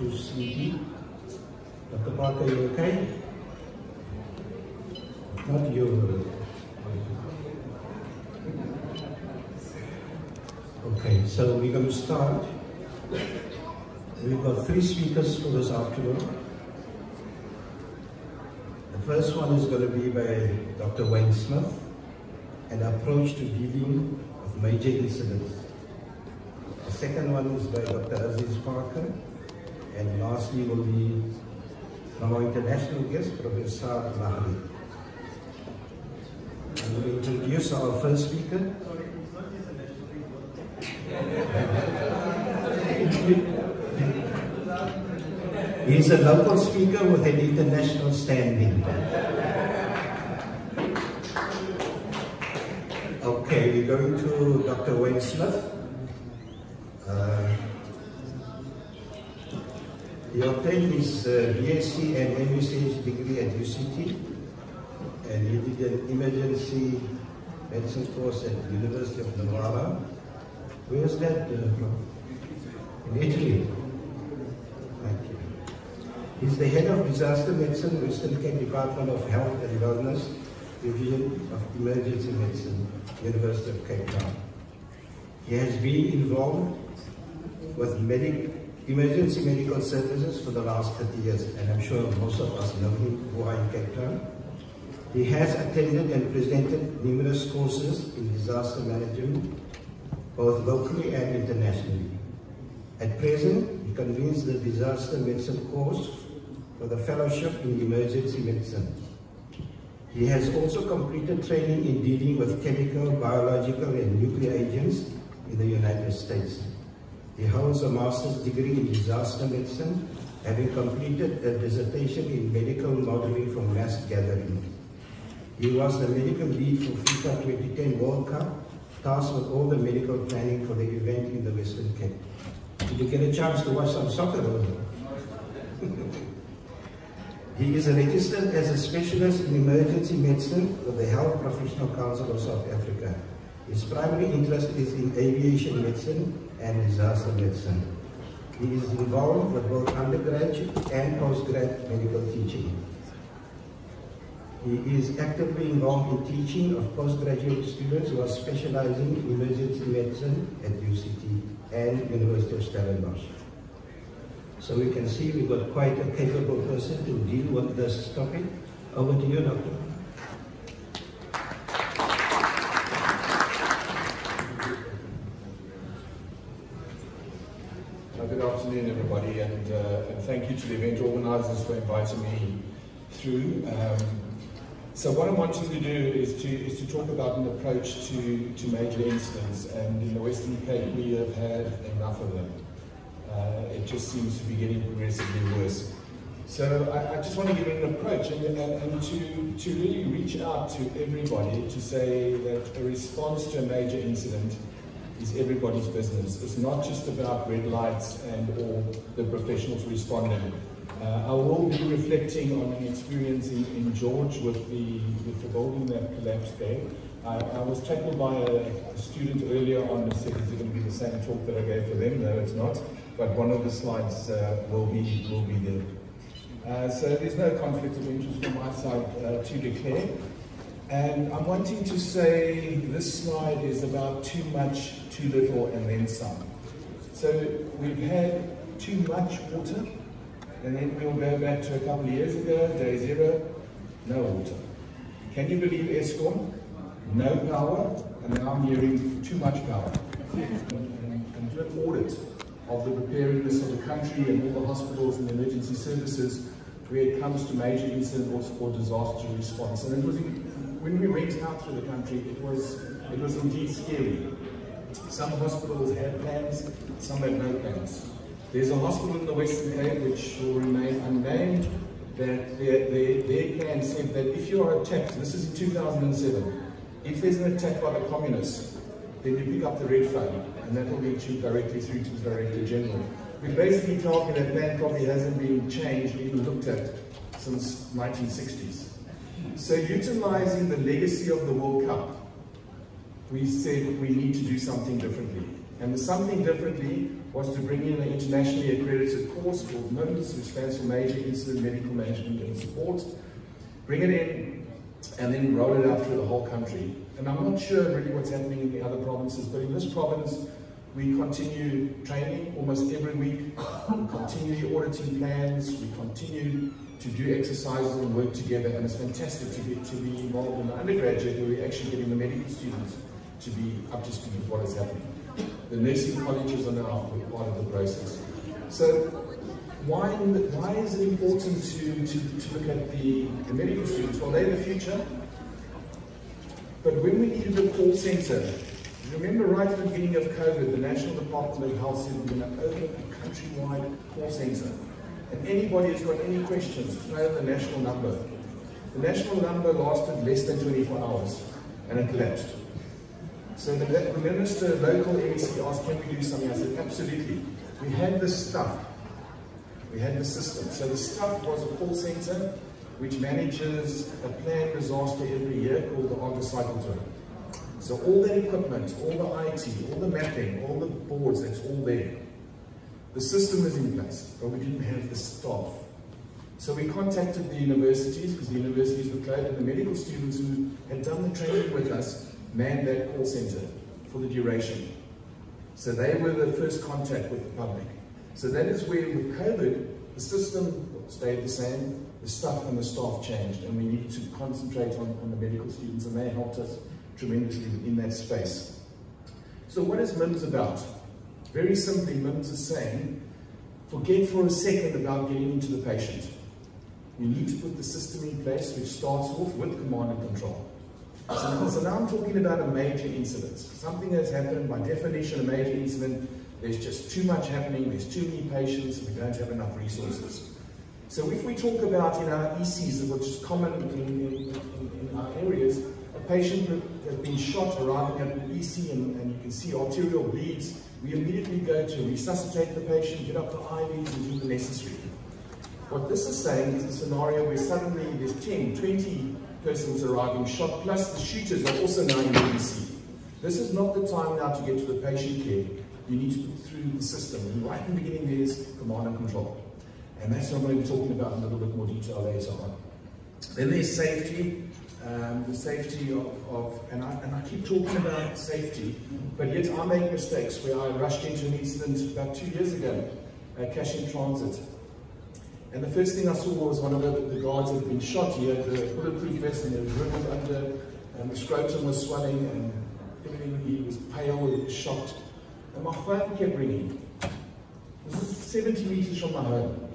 too sleepy. Dr. Parker, you okay? Not you. Okay, so we're going to start. We've got 3 speakers for this afternoon. The first one is going to be by Dr. Wayne Smith, an approach to dealing with major incidents. The second one is by Dr. Aziz Parker, and lastly will be from our international guest, Professor Mahdi. I'm going to introduce our first speaker. He's a local speaker with an international standing. Okay, we're going to Dr. Wayne Smith. He obtained his BSc and MUCH degree at UCT, and he did an emergency medicine course at the University of Nevada. Where is that from? In Italy. Thank you. He's the head of disaster medicine, Western Cape Department of Health and Wellness, Division of Emergency Medicine, University of Cape Town. He has been involved with emergency medical services for the last 30 years, and I'm sure most of us know him who are in Cape Town. He has attended and presented numerous courses in disaster management, both locally and internationally. At present, he convenes the disaster medicine course for the fellowship in emergency medicine. He has also completed training in dealing with chemical, biological, and nuclear agents in the United States. He holds a master's degree in disaster medicine, having completed a dissertation in medical modeling from mass gathering. He was the medical lead for FIFA 2010 World Cup, tasked with all the medical planning for the event in the Western Cape. Did you get a chance to watch some soccer? He is registered as a specialist in emergency medicine with the Health Professional Council of South Africa. His primary interest is in aviation medicine and disaster medicine. He is involved with both undergraduate and postgrad medical teaching. He is actively involved in teaching of postgraduate students who are specializing in emergency medicine at UCT and University of Stellenbosch. So we can see we've got quite a capable person to deal with this topic. Over to you, Doctor. Good afternoon, everybody, and thank you to the event organizers for inviting me through. So what I'm wanting to do is to talk about an approach to major incidents, and in the Western Cape we have had enough of them. It just seems to be getting progressively worse. So I just want to give an approach and to really reach out to everybody to say that a response to a major incident is everybody's business. It's not just about red lights and all the professionals responding. I will be reflecting on an experience in George with the building that collapsed there. I was tackled by a student earlier on who said, is it going to be the same talk that I gave for them? No, it's not. But one of the slides will be there. So there's no conflict of interest from my side to declare. And I'm wanting to say this slide is about too much, too little, and then some. So we've had too much water, and then we'll go back to a couple of years ago, day 0, no water. Can you believe Eskom? No power, and now I'm hearing too much power. And do an audit of the preparedness of the country and all the hospitals and emergency services where it comes to major incidents or disaster response. And it was when we went out through the country, it was indeed scary. Some hospitals had plans, some had no plans. There's a hospital in the Western Cape which will remain unnamed, that their plan said that if you are attacked, this is in 2007, if there's an attack by the communists, then you pick up the red phone, and that will get you directly through to the Director General. Which basically tells me that plan probably hasn't been changed, even looked at, since 1960s. So utilizing the legacy of the World Cup, we said we need to do something differently. And the something differently was to bring in an internationally accredited course called MIMS, which stands for Major Incident Medical Management and Support. Bring it in and then roll it out through the whole country. And I'm not sure really what's happening in the other provinces, but in this province, we continue training almost every week, we continue the auditing plans, we continue to do exercises and work together, and it's fantastic to be involved in the undergraduate where we're actually getting the medical students to be up to speed with what is happening. The nursing colleges are now part of the process. So why is it important to look at the medical students? Well, they're the future, but when we needed a call centre, remember right at the beginning of COVID, the National Department of Health said we're going to open a countrywide call centre. And anybody who's got any questions, phone the national number. The national number lasted less than 24 hours and it collapsed. So the minister, local MEC asked, can we do something? I said, absolutely. We had the stuff. We had the system. So the stuff was a call centre which manages a planned disaster every year called the Argus Cycle Tour. So all that equipment, all the IT, all the mapping, all the boards, that's all there. The system is in place, but we didn't have the staff. So we contacted the universities, because the universities were closed, and the medical students who had done the training with us manned that call centre for the duration. So they were the first contact with the public. So that is where, with COVID, the system stayed the same, the stuff and the staff changed, and we needed to concentrate on the medical students, and they helped us tremendously in that space. So what is MIMS about? Very simply, MIMS is saying, forget for a second about getting into the patient. You need to put the system in place which starts off with command and control. So now I'm talking about a major incident. Something that's happened, by definition a major incident, there's just too much happening, there's too many patients, and we don't have enough resources. So if we talk about in our ECs, which is common in our areas, a patient has been shot arriving at an EC and you can see arterial bleeds, we immediately go to resuscitate the patient, get up to IVs and do the necessary. What this is saying is the scenario where suddenly there's 10, 20 persons arriving shot, plus the shooters are also now in the EC. This is not the time now to get to the patient care. You need to put through the system. And right in the beginning there's command and control. And that's what I'm going to be talking about in a little bit more detail later on. Then there's safety. The safety and I keep talking about safety, but yet I make mistakes where I rushed into an incident about 2 years ago, cash in transit. And the first thing I saw was one of the guards had been shot. He had the bulletproof vest and it was riddled under, and the scrotum was swelling, and everything, he was pale, he was shocked. And my phone kept ringing. This is 70 meters from my home.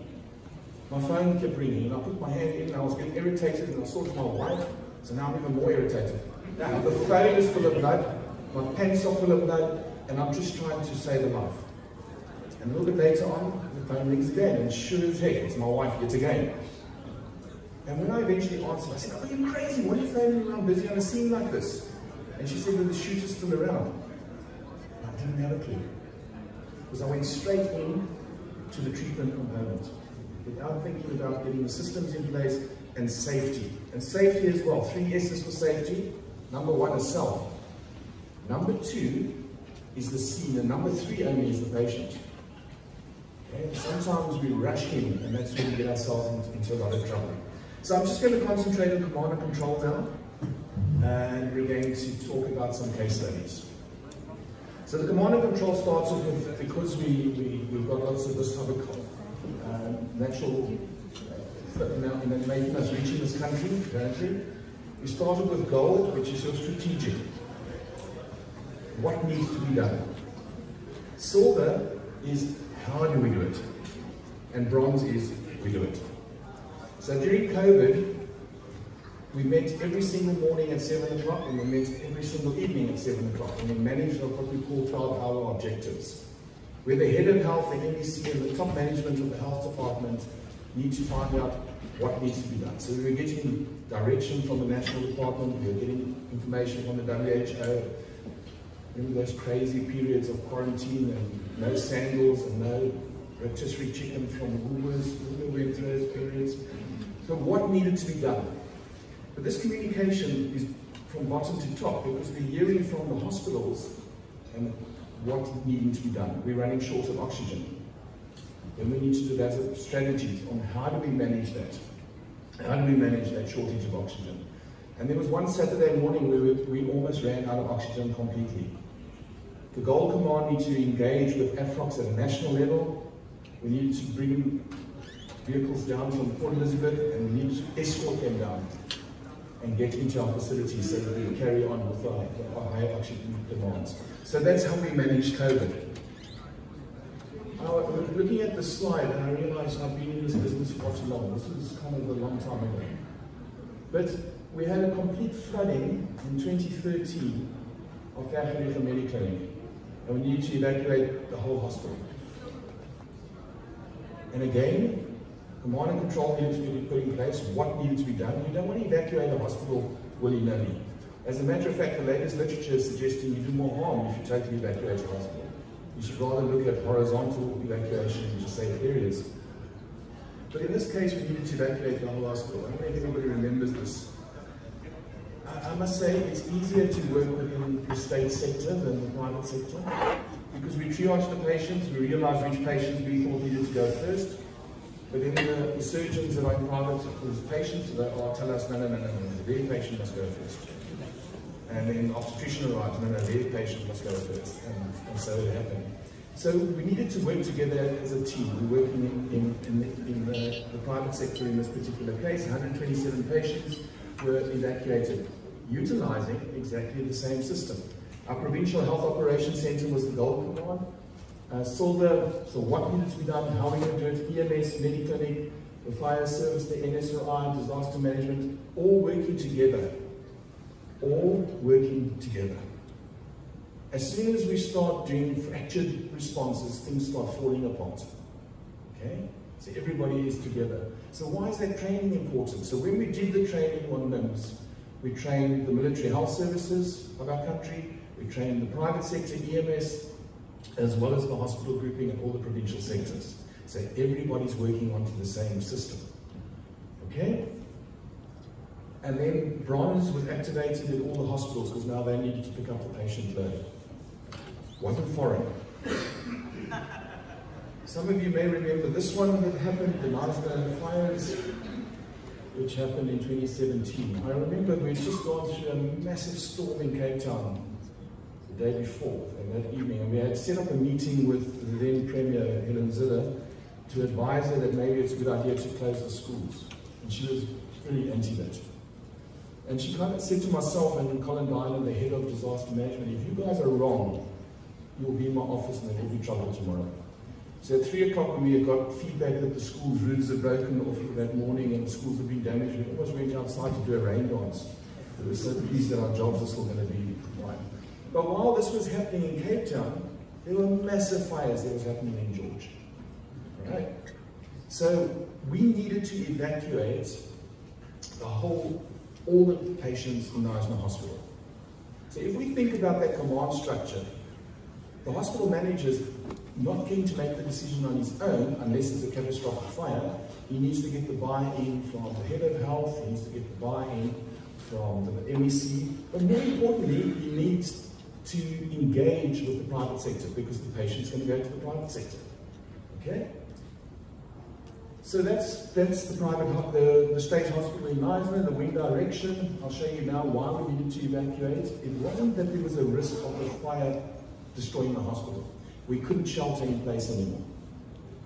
My phone kept ringing, and I put my hand in, and I was getting irritated, and I saw it was my wife. So now I'm even more irritated. Now the phone is full of blood, my pants are full of blood, and I'm just trying to save a life. And a little bit later on, the phone rings again, and sure as heck, it's my wife yet again. And when I eventually answered, I said, "Are you crazy? What are you phoning around busy on a scene like this?" And she said, "Well, the shooter's still around." I didn't have a clue. Because I went straight in to the treatment component, without thinking about getting the systems in place and safety. And safety as well, 3 S's for safety. Number 1 is self. Number 2 is the scene, and number 3 only is the patient. Okay? Sometimes we rush in, and that's when we get ourselves into a lot of trouble. So I'm just going to concentrate on command and control now, and we're going to talk about some case studies. So the command and control starts off with, because we've got lots of this type of natural making us reach in this country currently. We started with gold, which is your strategic. What needs to be done? Silver is how do we do it? And bronze is we do it. So during COVID, we met every single morning at 7 o'clock, and we met every single evening at 7 o'clock, and we managed what we call 12-hour objectives, where the head of health, the MEC, and the top management of the health department need to find out what needs to be done. So we were getting direction from the national department, we were getting information from the WHO. Remember those crazy periods of quarantine and no sandals and no rotisserie chicken from Woolworths? We went through those periods. So what needed to be done? But this communication is from bottom to top, because we're hearing from the hospitals and what's needing to be done. We're running short of oxygen. Then we need to develop strategies on how do we manage that. How do we manage that shortage of oxygen? And there was one Saturday morning where we almost ran out of oxygen completely. The Gold Command need to engage with AFROX at a national level. We need to bring vehicles down from Port Elizabeth, and we need to escort them down and get into our facilities so that we can carry on with our high oxygen demands. So that's how we manage COVID. Looking at the slide, and I realized I've been in this business for too long. This was kind of a long time ago. But we had a complete flooding in 2013 of Vergelegen Mediclinic, and we needed to evacuate the whole hospital. And again, command and control needed to be put in place. What needed to be done? You don't want to evacuate a hospital willy-nilly. As a matter of fact, the latest literature is suggesting you do more harm if you totally evacuate a hospital. You should rather look at horizontal evacuation into safe areas. But in this case, we needed to evacuate the whole hospital. I don't know if anybody remembers this. I must say it's easier to work within the state sector than the private sector, because we triage the patients, we realize which patients we thought needed to go first. But then the surgeons that are in private with patients, they tell us, no, their patient must go first. And then obstetrician arrives, no, their patient must go first. And so it happened. So we needed to work together as a team. We're working in the private sector in this particular case. 127 patients were evacuated, utilizing exactly the same system. Our Provincial Health Operations Centre was the Gold Command. So what needed to be done, how we going to do it, EMS, Mediclinic, the fire service, the NSRI, disaster management, all working together. All working together. As soon as we start doing fractured responses, things start falling apart. Okay? So everybody is together. So why is that training important? So when we did the training on LIMS, we trained the military health services of our country, we trained the private sector, EMS, as well as the hospital grouping and all the provincial sectors. So everybody's working onto the same system. Okay? And then bronze was activated in all the hospitals because now they needed to pick up the patient load. Wasn't foreign. Some of you may remember this one that happened, the IMASA fires, which happened in 2017. I remember we'd just gone through a massive storm in Cape Town the day before, and that evening, and we had set up a meeting with the then Premier, Helen Ziller, to advise her that maybe it's a good idea to close the schools. And she was very anti that. And she kind of said to myself and Colin Dylan, the head of disaster management, if you guys are wrong, you'll be in my office and there'll be trouble tomorrow. So at 3 o'clock when we had got feedback that the school's roofs had broken off that morning and the schools had been damaged, we almost went outside to do a rain dance. We were so pleased that our jobs are still going to be fine. But while this was happening in Cape Town, there were massive fires that was happening in George. Right? So we needed to evacuate all the patients in the Knysna Hospital. So if we think about that command structure, the hospital manager is not going to make the decision on his own unless there's a catastrophic fire. He needs to get the buy-in from the head of health, he needs to get the buy-in from the MEC, but more importantly, he needs to engage with the private sector because the patient's going to go to the private sector. Okay? So that's the the state hospital in Knysna, the wind direction. I'll show you now why we needed to evacuate. It wasn't that there was a risk of the fire destroying the hospital. We couldn't shelter in place anymore.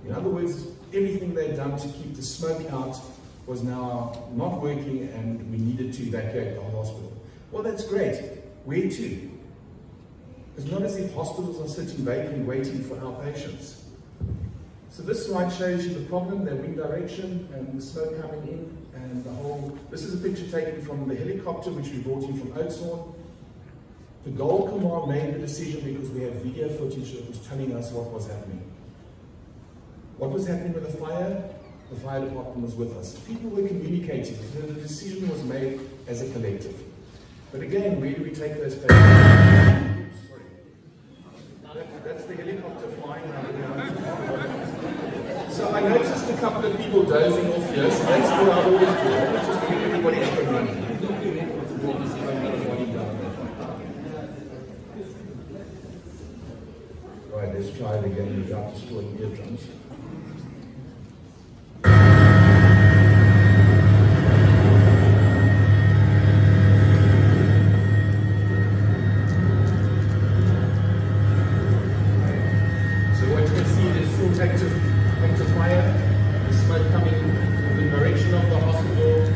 In other words, everything they'd done to keep the smoke out was now not working and we needed to evacuate the whole hospital. Well, that's great. Where to? It's not as if hospitals are sitting vacant waiting for our patients. So this slide shows you the problem, the wind direction and the smoke coming in and the whole... This is a picture taken from the helicopter which we brought in from Oudtshoorn. The Gold Command made the decision because we had video footage that was telling us what was happening. What was happening with the fire? The fire department was with us. People were communicating, so the decision was made as a collective. But again, where do we take those patients? Oops, sorry. That's the helicopter flying around. So I noticed a couple of people dozing off here, so that's what I always do. I just get everybody up and running. try it again without destroying eardrums. So what you can see is full active fire, the smoke coming in the direction of the hospital.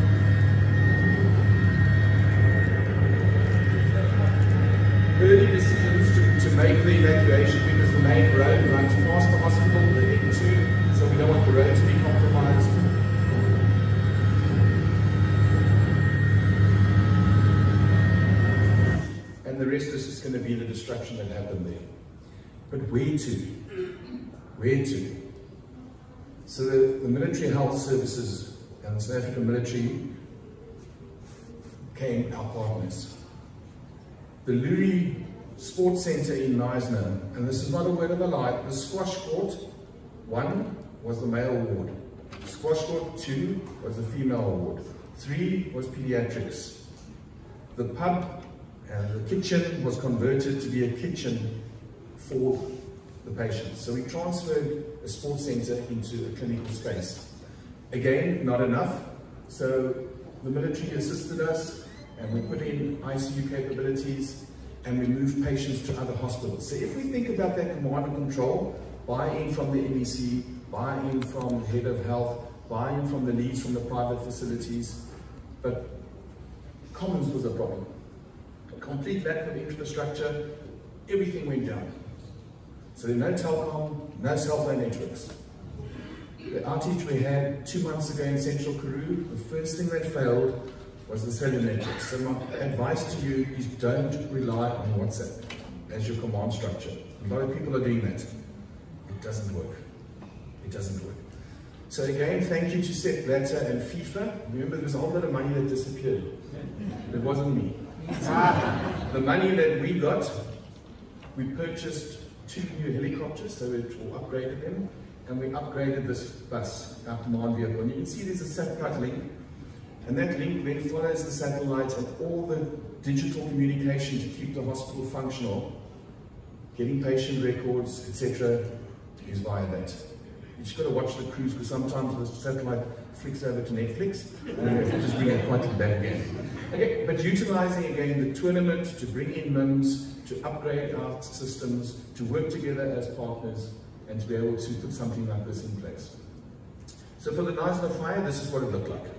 Early decisions to make the evacuation because the main road runs past the hospital, the M2, so we don't want the road to be compromised. And the rest is just going to be the destruction that happened there. But where to? Where to? So the military health services and the South African military became our partners. The Lurie Sports Centre in IMASA, and this is not a word of a lie, the squash court 1 was the male ward, squash court 2 was the female ward, 3 was pediatrics. The pub and the kitchen was converted to be a kitchen for the patients. So we transferred a sports centre into a clinical space. Again, not enough, so the military assisted us and we put in ICU capabilities and we moved patients to other hospitals. So if we think about that command and control, buy-in from the MEC, buy-in from the head of health, buy-in from the leads from the private facilities, but commons was a problem. A complete lack of infrastructure, everything went down. So no telecom, no cell phone networks. The outage we had 2 months ago in Central Karoo, the first thing that failed was the cellular network. So my advice to you is don't rely on WhatsApp as your command structure. A lot of people are doing that. It doesn't work. It doesn't work. So again, thank you to Sepp Blatter and FIFA. Remember, there's a whole lot of money that disappeared. It wasn't me. The money that we got, we purchased 2 new helicopters, so we upgraded them, and we upgraded this bus, our command vehicle. And you can see there's a satellite link. And that link then follows the satellite and all the digital communication to keep the hospital functional, getting patient records, etc., is via that. You just got to watch the cruise because sometimes the satellite flicks over to Netflix and then you have to just bring it quietly back again. Okay, but utilizing again the tournament to bring in MIMS, to upgrade our systems, to work together as partners, and to be able to put something like this in place. So for the Knysna fire, this is what it looked like.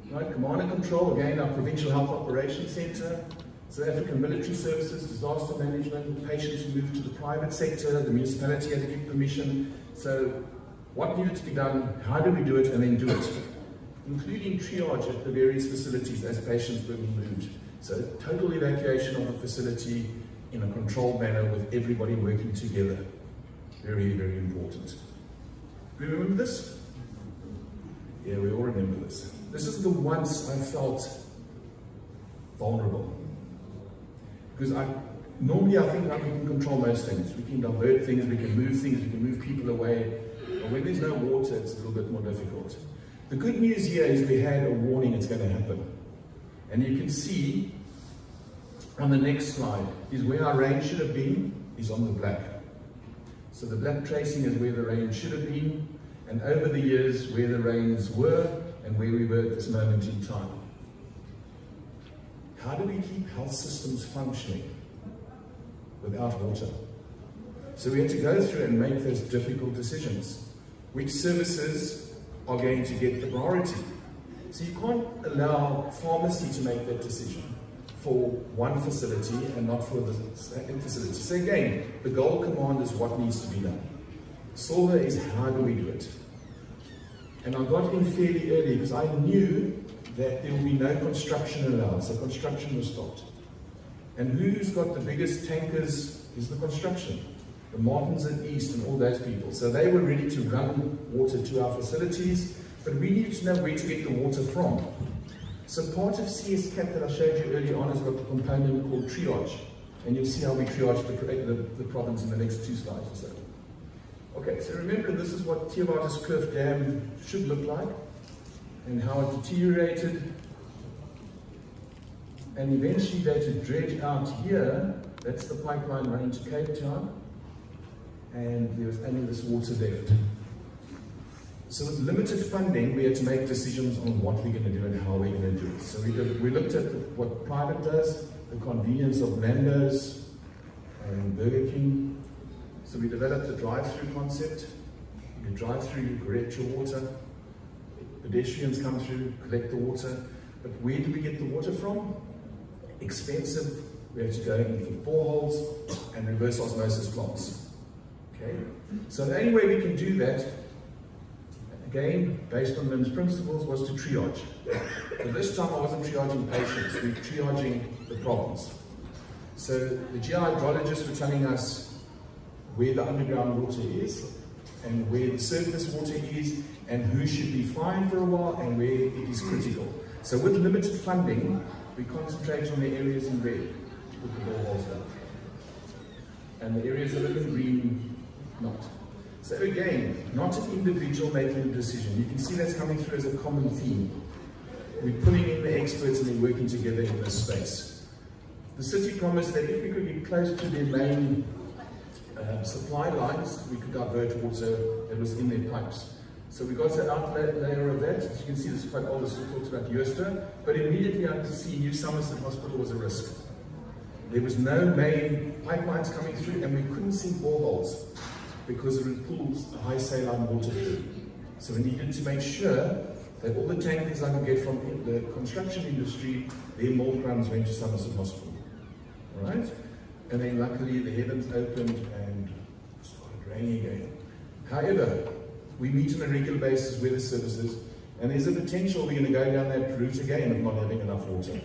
Right, command and control, again our Provincial Health Operations Centre, South African Military Services, disaster management, patients moved to the private sector, the municipality had to give permission. So what needed to be done, how do we do it, and then do it, including triage at the various facilities as patients were being moved. So total evacuation of the facility in a controlled manner with everybody working together. Very, very important. Do you remember this? Yeah, we all remember this. This is the once I felt vulnerable. Because normally I think we can control most things. We can divert things, we can move things, we can move people away. But when there's no water, it's a little bit more difficult. The good news here is we had a warning it's going to happen. And you can see on the next slide is where our range should have been is on the black. So the black tracing is where the range should have been, and over the years where the rains were and where we were at this moment in time. How do we keep health systems functioning without water? So we had to go through and make those difficult decisions. Which services are going to get the priority? So you can't allow pharmacy to make that decision for one facility and not for the second facility. So again, the gold command is what needs to be done. Silver is how do we do it? And I got in fairly early because I knew that there will be no construction allowed, so construction was stopped. And who's got the biggest tankers is the construction. The Martins at East and all those people. So they were ready to run water to our facilities, but we needed to know where to get the water from. So part of CS-CAP that I showed you earlier on has got the component called triage. And you'll see how we triage the province in the next 2 slides or so. Okay, so remember this is what Theobatus Kloof Dam should look like and how it deteriorated. And eventually they had to dredge out here, that's the pipeline running to Cape Town. and there was only this water left. So with limited funding, we had to make decisions on what we're going to do and how we're going to do it. So we looked at what private does, the convenience of Nando's and Burger King. So we developed a drive-through concept. You drive through, you collect your water. Pedestrians come through, collect the water. But where do we get the water from? Expensive. We have to go in for boreholes and reverse osmosis plants. Okay? So the only way we can do that, again, based on LIMS principles, was to triage. But this time I wasn't triaging patients, we were triaging the problems. So the GI hydrologists were telling us where the underground water is, and where the surface water is, and who should be fine for a while, and where it is critical. So with limited funding, we concentrate on the areas in red, with the boreholes done. And the areas that are in green, not. So again, not an individual making a decision. You can see that's coming through as a common theme. We're pulling in the experts and they're working together in this space. The city promised that if we could get close to their main supply lines, we could divert water that was in their pipes. So we got an outlet layer of that. As you can see, this is quite old, this talks about Euston, but immediately I could see New Somerset Hospital was a risk. There was no main pipelines coming through, and we couldn't see boreholes because it would pull high saline water through. So we needed to make sure that all the tankers I could get from the construction industry, their milk runs went to Somerset Hospital. All right? And then luckily the heavens opened and it started raining again. However, we meet on a regular basis with the services, and there's a potential we're going to go down that route again of not having enough water.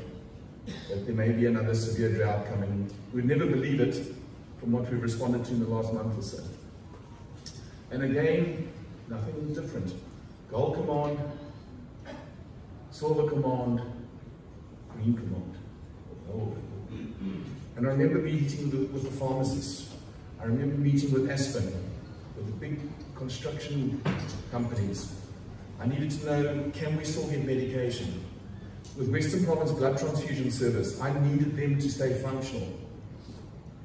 That there may be another severe drought coming. We'd never believe it from what we've responded to in the last month or so. And again, nothing different. Gold command, silver command, green command. Oh. And I remember meeting with the pharmacists. I remember meeting with Aspen, with the big construction companies. I needed to know, can we still get medication? With Western Province Blood Transfusion Service, I needed them to stay functional.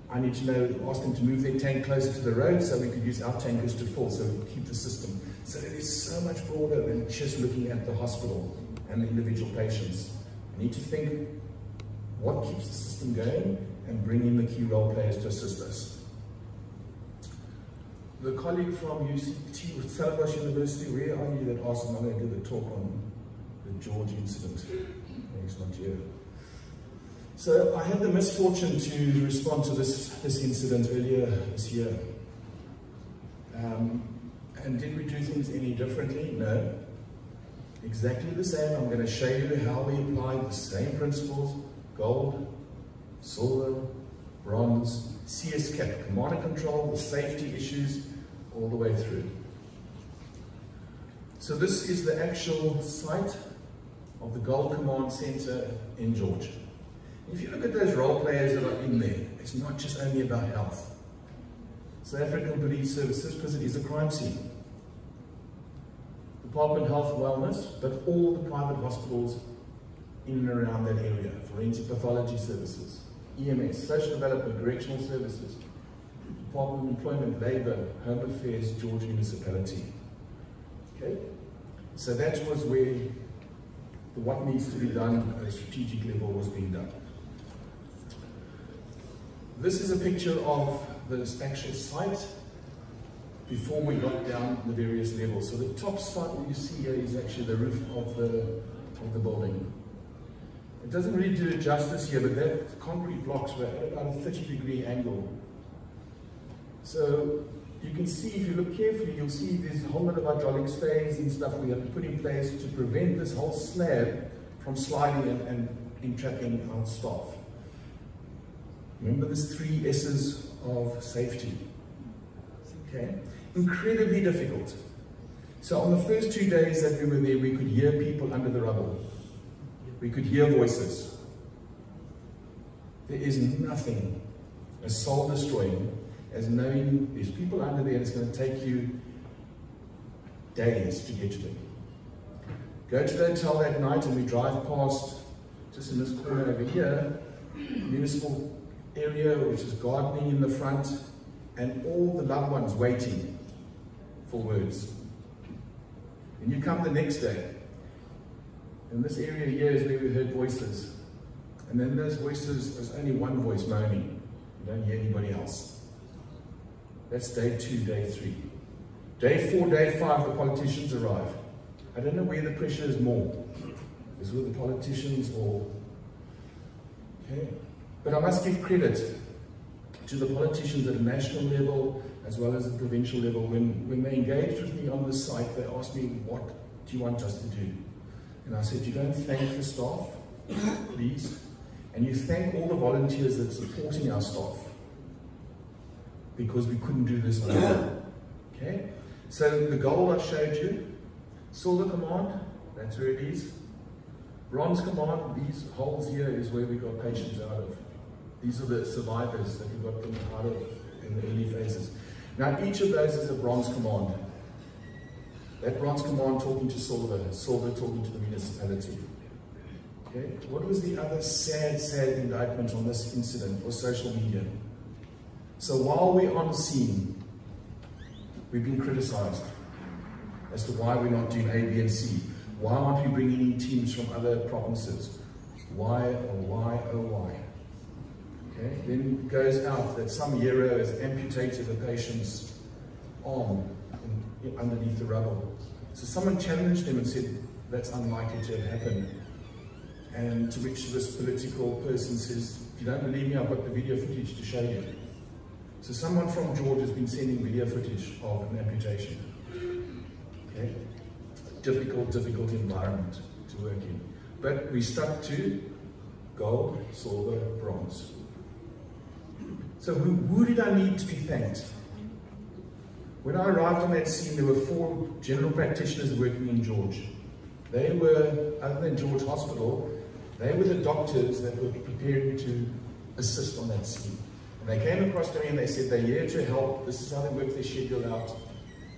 I need to know, ask them to move their tank closer to the road so we could use our tankers to fill, so we could keep the system. So it is so much broader than just looking at the hospital and the individual patients. I need to think, what keeps the system going, and bring in the key role players to assist us. The colleague from UCT with Stellenbosch University, where are you, that asked Mother to do the talk on the George incident? He's not here. So I had the misfortune to respond to this incident earlier this year. And did we do things any differently? No. Exactly the same. I'm going to show you how we applied the same principles: gold, silver, bronze, CS cap, command and control, the safety issues, all the way through. So this is the actual site of the Gold Command Center in George. If you look at those role players that are in there, it's not just only about health. South African Police Services, because it is a crime scene. Department of Health and Wellness, but all the private hospitals in and around that area, forensic pathology services, EMS, social development, correctional services, Department of Employment, Labour, Home Affairs, George Municipality. Okay? So that was where what needs to be done at a strategic level was being done. This is a picture of the actual site before we got down the various levels. So the top site that you see here is actually the roof of the building. It doesn't really do it justice here, but that concrete blocks were at about a 30-degree angle. So you can see, if you look carefully, you'll see there's a whole lot of hydraulic stays and stuff we have to put in place to prevent this whole slab from sliding and entrapping our staff. Remember, there's 3 S's of safety. Okay? Incredibly difficult. So on the first 2 days that we were there, we could hear people under the rubble. We could hear voices. There is nothing as soul-destroying as knowing there's people under there and it's going to take you days to get to them. Go to the hotel that night and we drive past, just in this corner over here, municipal area, which is gardening in the front, and all the loved ones waiting for words. And you come the next day, and this area here is where we heard voices. And then those voices, there's only one voice moaning. You don't hear anybody else. That's day 2, day 3. Day 4, day 5, the politicians arrive. I don't know where the pressure is more. Is it with the politicians or... Okay. But I must give credit to the politicians at the national level as well as the provincial level. When they engaged with me on the site, they asked me, what do you want us to do? And I said, you don't thank the staff, please. And you thank all the volunteers that are supporting our staff. Because we couldn't do this on our own. Okay? So the goal I showed you, Silver Command, that's where it is. Bronze Command, these holes here is where we got patients out of. These are the survivors that we got them out of in the early phases. Now each of those is a Bronze Command. That Bronze Command talking to Silver, Silver talking to the municipality. Okay? What was the other sad indictment on this incident or social media? So while we're on scene, we've been criticized as to why we're not doing A, B, and C. Why aren't we bringing in teams from other provinces? Why, oh why, oh why? Okay? Then it goes out that some hero has amputated a patient's arm underneath the rubble. So someone challenged him and said, that's unlikely to have happened. And to which this political person says, if you don't believe me, I've got the video footage to show you. So someone from George has been sending video footage of an amputation. Okay? Difficult environment to work in. But we stuck to gold, silver, bronze. So who did I need to be thanked? When I arrived on that scene, there were 4 general practitioners working in George. They were, other than George Hospital, they were the doctors that were preparing to assist on that scene. And they came across to me and they said, they're here to help, this is how they work their schedule out.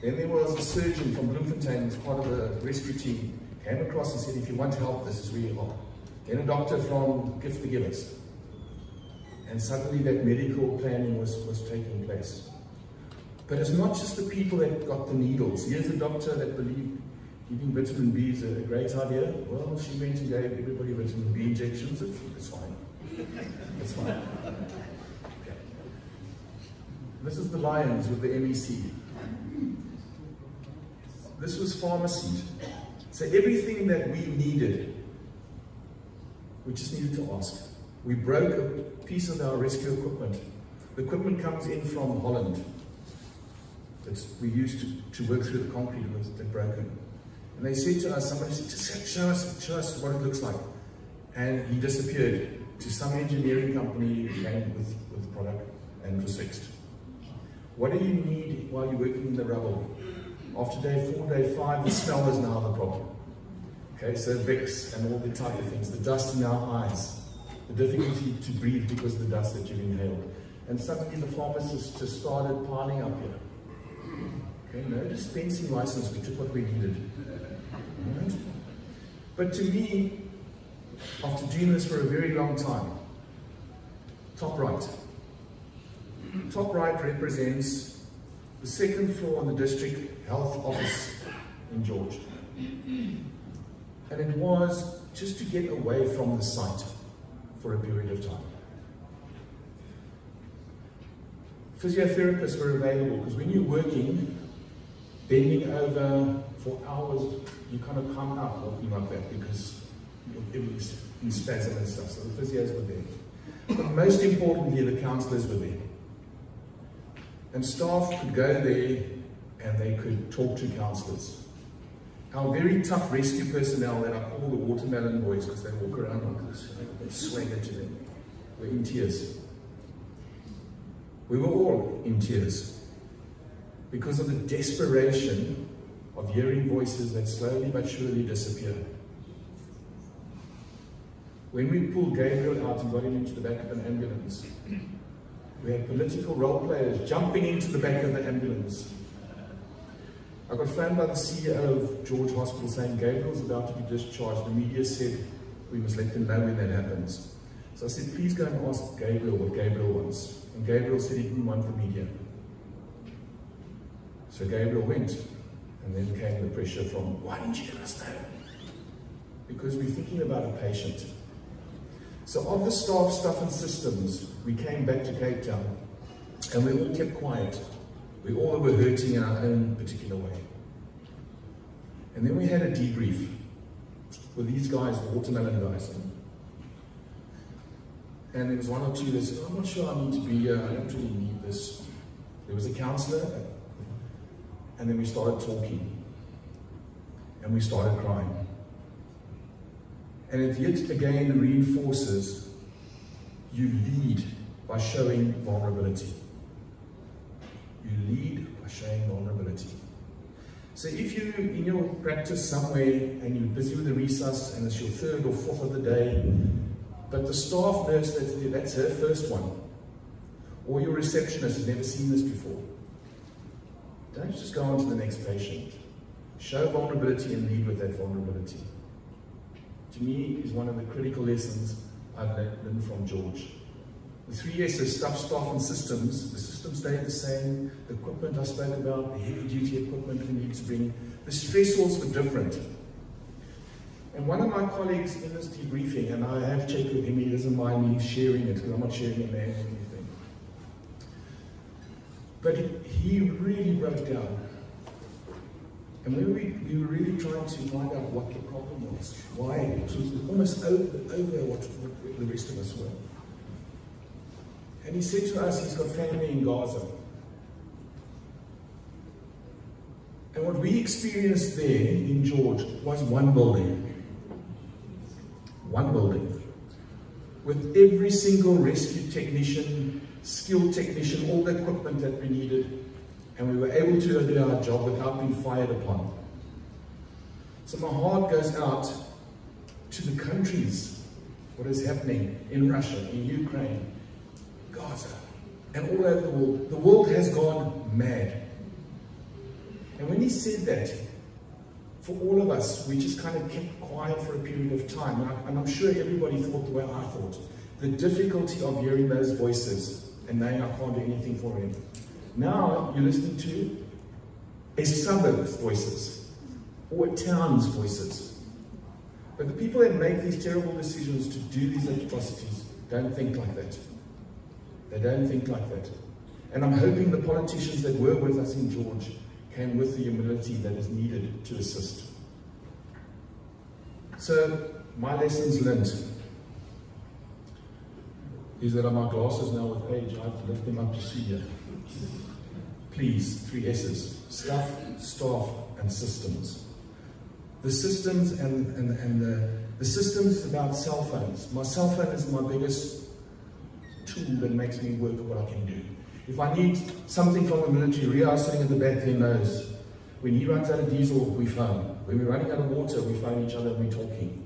Then there was a surgeon from Bloemfontein, who's part of the rescue team, came across and said, if you want help, this is where you are. Then a doctor from Gift the Givers. And suddenly that medical planning was taking place. But it's not just the people that got the needles. Here's a doctor that believed giving vitamin B is a great idea. Well, she went and gave everybody vitamin B injections. It's fine. It's fine. Okay. This is the Lions with the MEC. This was pharmacy. So everything that we needed, we just needed to ask. We broke a piece of our rescue equipment. The equipment comes in from Holland. We used to work through the concrete and it was broken. And they said to us, somebody said, just show us what it looks like. And he disappeared to some engineering company, came with the product, and it was fixed. What do you need while you're working in the rubble? After day 4, day 5, the smell is now the problem. Okay, so Vicks and all the type of things, the dust in our eyes, the difficulty to breathe because of the dust that you've inhaled. And suddenly the pharmacists just started piling up here. Okay, no dispensing license, we took what we needed. Right? But to me, after doing this for a very long time, top right. Top right represents the 2nd floor on the district health office in George. And it was just to get away from the site for a period of time. Physiotherapists were available because when you're working, bending over for hours, you kind of come up walking like that because everything's in spasm and stuff. So the physios were there. But most importantly, the counsellors were there. And staff could go there and they could talk to counsellors. Our very tough rescue personnel that I call the watermelon boys because they walk around like this, they swagger to them, were in tears. We were all in tears because of the desperation of hearing voices that slowly but surely disappear. When we pulled Gabriel out and got him into the back of an ambulance, we had political role players jumping into the back of the ambulance. I got phoned by the CEO of George Hospital saying Gabriel's about to be discharged. The media said we must let them know when that happens. So I said, please go and ask Gabriel what Gabriel wants. And Gabriel said he didn't want the media. So Gabriel went, and then came the pressure from, why didn't you let us know? Because we're thinking about a patient. So of the staff, stuff and systems, we came back to Cape Town, and we all kept quiet. We all were hurting in our own particular way. And then we had a debrief with these guys, the watermelon guys. And there was one or two that said, I'm not sure I need to be here, I don't really need this. There was a counselor, and then we started talking. And we started crying. And it yet again reinforces you lead by showing vulnerability. You lead by showing vulnerability. So if you're in your practice somewhere and you're busy with the resus and it's your third or fourth of the day, but the staff nurse that's there, that's her first one, or your receptionist has never seen this before, don't just go on to the next patient. Show vulnerability and lead with that vulnerability. To me, is one of the critical lessons I've learned from George. The 3 S's, stuff, staff and systems. The systems stayed the same. The equipment I spoke about, the heavy duty equipment we need to bring. The stressors were different. And one of my colleagues in this debriefing, and I have checked with him, he doesn't mind me sharing it, because I'm not sharing a name or anything. But he really broke down. And when we were really trying to find out what the problem was, why it was almost over what the rest of us were. And he said to us, he's got family in Gaza. And what we experienced there in George was one building. One building. With every single rescue technician, skilled technician, all the equipment that we needed. And we were able to do our job without being fired upon. So my heart goes out to the countries, what is happening in Russia, in Ukraine, Gaza, and all over the world. The world has gone mad. And when he said that, for all of us, we just kind of kept quiet for a period of time. And I'm sure everybody thought the way I thought. The difficulty of hearing those voices and knowing I can't do anything for him. Now you're listening to a suburb's voices or a town's voices. But the people that make these terrible decisions to do these atrocities don't think like that. They don't think like that. And I'm hoping the politicians that were with us in George came with the humility that is needed to assist. So my lessons learned is that my glasses now with age, I have to lift them up to see you. Please, 3 S's, stuff, staff, and systems. The systems and the systems is about cell phones. My cell phone is my biggest tool that makes me work at what I can do. If I need something from the military, Ria sitting at the back there knows. When he runs out of diesel, we phone. When we're running out of water, we phone each other and we're talking.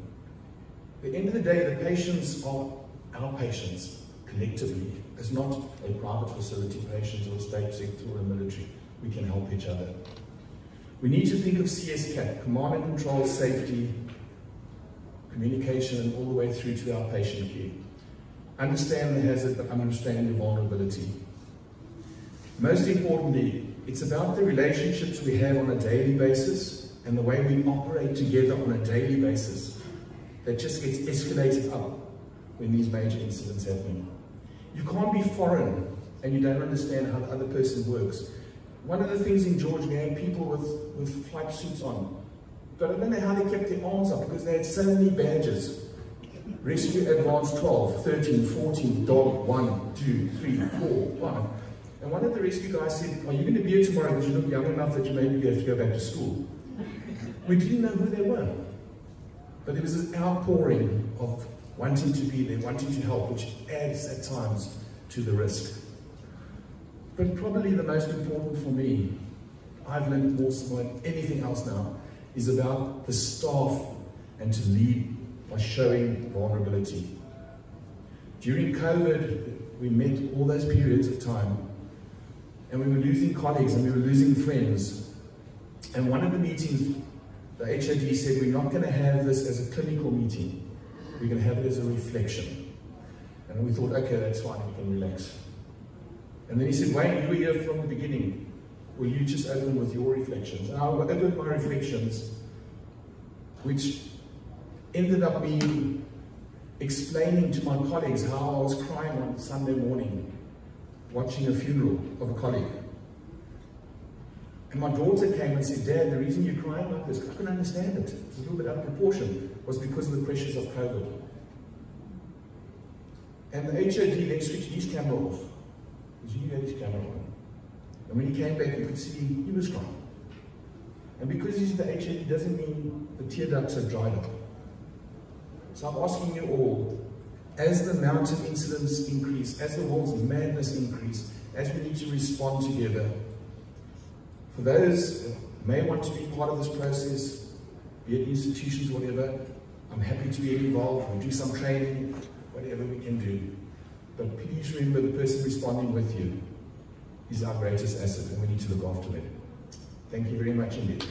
At the end of the day, the patients are our patients. Collectively, it's not a private facility, patients or a state sector or a military. We can help each other. We need to think of CSCAT, command and control, safety, communication, and all the way through to our patient care. Understand the hazard, but understand the vulnerability. Most importantly, it's about the relationships we have on a daily basis and the way we operate together on a daily basis that just gets escalated up when these major incidents happen. You can't be foreign and you don't understand how the other person works. One of the things in George, we had people with flight suits on, but I don't know how they kept their arms up because they had so many badges. Rescue Advanced 12, 13, 14, dog 1, 2, 3, 4, 1. And one of the rescue guys said, are you going to be here tomorrow because you look young enough that you maybe have to go back to school? We didn't know who they were. But there was this outpouring of wanting to be there, wanting to help, which adds at times to the risk. But probably the most important for me, I've learned more than anything else now, is about the staff and to lead by showing vulnerability. During COVID, we met all those periods of time, and we were losing colleagues and we were losing friends. And one of the meetings, the HOD said, we're not going to have this as a clinical meeting. We're going to have it as a reflection. And we thought, okay, that's fine, we can relax. And then he said, Wayne, you were here from the beginning. will you just open with your reflections? And I'll open my reflections, which ended up being explaining to my colleagues how I was crying on Sunday morning, watching a funeral of a colleague. And my daughter came and said, "Dad, the reason you're crying like this," I couldn't understand it, it's a little bit out of proportion, was because of the pressures of COVID. And the HOD then switched his camera off, because he had his camera on. And when he came back, you could see he was crying. And because he's the HOD doesn't mean the tear ducts have dried up. So I'm asking you all, as the amount of incidents increase, as the world's madness increase, as we need to respond together, for those who may want to be part of this process, be it institutions, whatever, I'm happy to be involved. We'll do some training, whatever we can do. But please remember, the person responding with you is our greatest asset, and we need to look after them. Thank you very much indeed.